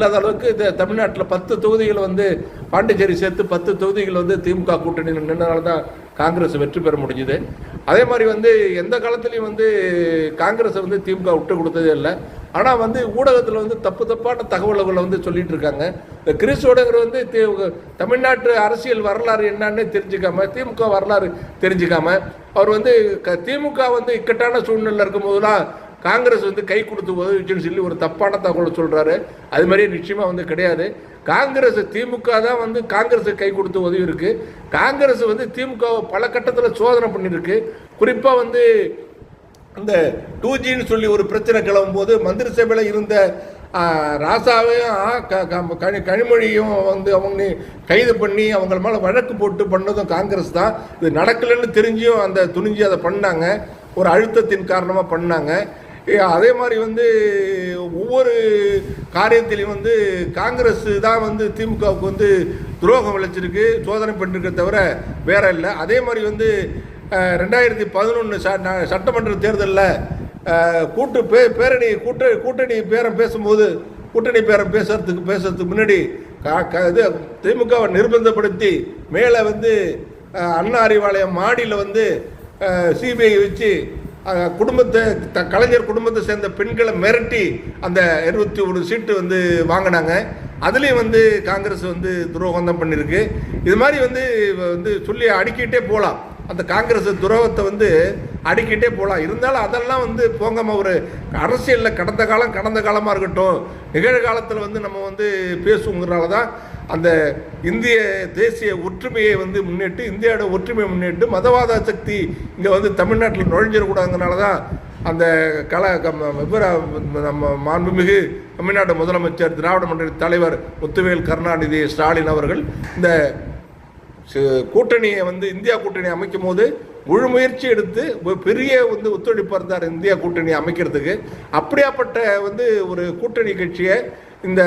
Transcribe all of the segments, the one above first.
இல்லாத அளவுக்கு இந்த தமிழ்நாட்டில் 10 தொகுதிகள் வந்து பாண்டிச்சேரி சேர்த்து 10 தொகுதிகள் வந்து திமுக கூட்டணி நின்றனால தான் காங்கிரஸ் வெற்றி பெற முடிஞ்சுது. அதே மாதிரி வந்து எந்த காலத்துலையும் வந்து காங்கிரஸை வந்து திமுக விட்டு கொடுத்ததே இல்லை. ஆனால் வந்து ஊடகத்தில் வந்து தப்பான தகவல்களை வந்து சொல்லிட்டு இருக்காங்க. இந்த கிறிஸ்தோடங்கிற வந்து தமிழ்நாட்டு அரசியல் வரலாறு என்னன்னு தெரிஞ்சுக்காம, திமுக வரலாறு தெரிஞ்சுக்காம, அவர் வந்து திமுக வந்து இக்கட்டான சூழ்நிலை இருக்கும் போதுலாம் காங்கிரஸ் வந்து கை கொடுத்து உதவிச்சுன்னு சொல்லி ஒரு தப்பான தகவலை சொல்கிறாரு. அது மாதிரியே நிச்சயமாக வந்து கிடையாது. காங்கிரஸ் திமுக தான் வந்து காங்கிரஸை கை கொடுத்து உதவி இருக்குது. காங்கிரஸ் வந்து திமுக பல கட்டத்தில் சோதனை பண்ணியிருக்கு. குறிப்பாக வந்து அந்த 2Gன்னு சொல்லி ஒரு பிரச்சனை கிளம்பும் போது மந்திரி சபையில் இருந்த ராசாவையும் கனிமொழியும் வந்து அவங்க கைது பண்ணி அவங்க மேலே வழக்கு போட்டு பண்ணதும் காங்கிரஸ் தான். இது நடக்கலைன்னு தெரிஞ்சும் அந்த துணிஞ்சு அதை பண்ணாங்க. ஒரு அழுத்தத்தின் காரணமாக பண்ணாங்க. அதே மாதிரி வந்து ஒவ்வொரு காரியத்திலையும் வந்து காங்கிரஸ் தான் வந்து திமுகவுக்கு வந்து துரோகம் விளைச்சிருக்கு, சோதனை பண்ணிருக்க தவிர வேற இல்லை. அதே மாதிரி வந்து 2011 சட்டமன்ற தேர்தலில் கூட்டணி பேரம் பேசும்போது கூட்டணி பேரம் பேசுறதுக்கு முன்னாடி இது திமுகவை நிர்பந்தப்படுத்தி மேலே வந்து அண்ணா அறிவாலயம் மாடியில் வந்து சிபிஐ வச்சு கலைஞர் குடும்பத்தை சேர்ந்த பெண்களை மிரட்டி அந்த 21 சீட்டு வந்து வாங்கினாங்க. அதுலேயும் வந்து காங்கிரஸ் வந்து துரோகம் தான் பண்ணியிருக்கு. இது மாதிரி வந்து சொல்லி அடுக்கிட்டே போகலாம். அந்த காங்கிரஸ் துரோகத்தை வந்து அடிக்கிட்டே போகலாம். இருந்தாலும் அதெல்லாம் வந்து போகாம ஒரு அரசியலில் கடந்த காலமாக இருக்கட்டும், நிகழ்காலத்தில் வந்து நம்ம வந்து பேசுங்கிறனால தான் அந்த இந்திய தேசிய ஒற்றுமையை வந்து முன்னிட்டு, இந்தியாவோட ஒற்றுமையை முன்னிட்டு மதவாத சக்தி இங்கே வந்து தமிழ்நாட்டில் நுழைஞ்சிடக்கூடாதுங்கிறனால தான் அந்த நம்ம மாண்புமிகு தமிழ்நாடு முதலமைச்சர் திராவிட முன்னேற்ற தலைவர் முத்துவேல் கருணாநிதி ஸ்டாலின் அவர்கள் இந்த கூட்டணியை வந்து இந்தியா கூட்டணி அமைக்கும் போது முழு முயற்சி எடுத்து பெரிய வந்து ஒத்துழைப்பு இருந்தார் இந்தியா கூட்டணி அமைக்கிறதுக்கு. அப்படியாப்பட்ட வந்து ஒரு கூட்டணி கட்சியை இந்த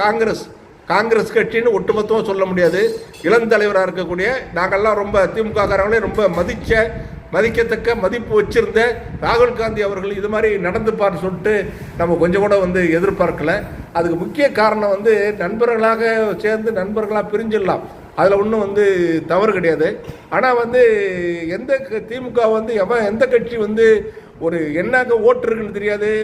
காங்கிரஸ் கட்சின்னு ஒட்டுமொத்தமாக சொல்ல முடியாது. இளந்தலைவராக இருக்கக்கூடிய நாங்கள்லாம் ரொம்ப திமுககாரங்களே ரொம்ப மதிக்கத்தக்க மதிப்பு வச்சிருந்த ராகுல் காந்தி அவர்கள் இது மாதிரி நடந்துப்பார்னு சொல்லிட்டு நம்ம கொஞ்சம் கூட வந்து எதிர்பார்க்கல. அதுக்கு முக்கிய காரணம் வந்து நண்பர்களாக சேர்ந்து நண்பர்களாக பிரிஞ்சிடலாம், அதில் ஒன்றும் வந்து தவறு கிடையாது. ஆனால் வந்து திமுக வந்து எந்த கட்சி வந்து ஒரு என்னாக ஓட்டு இருக்குன்னு தெரியாது.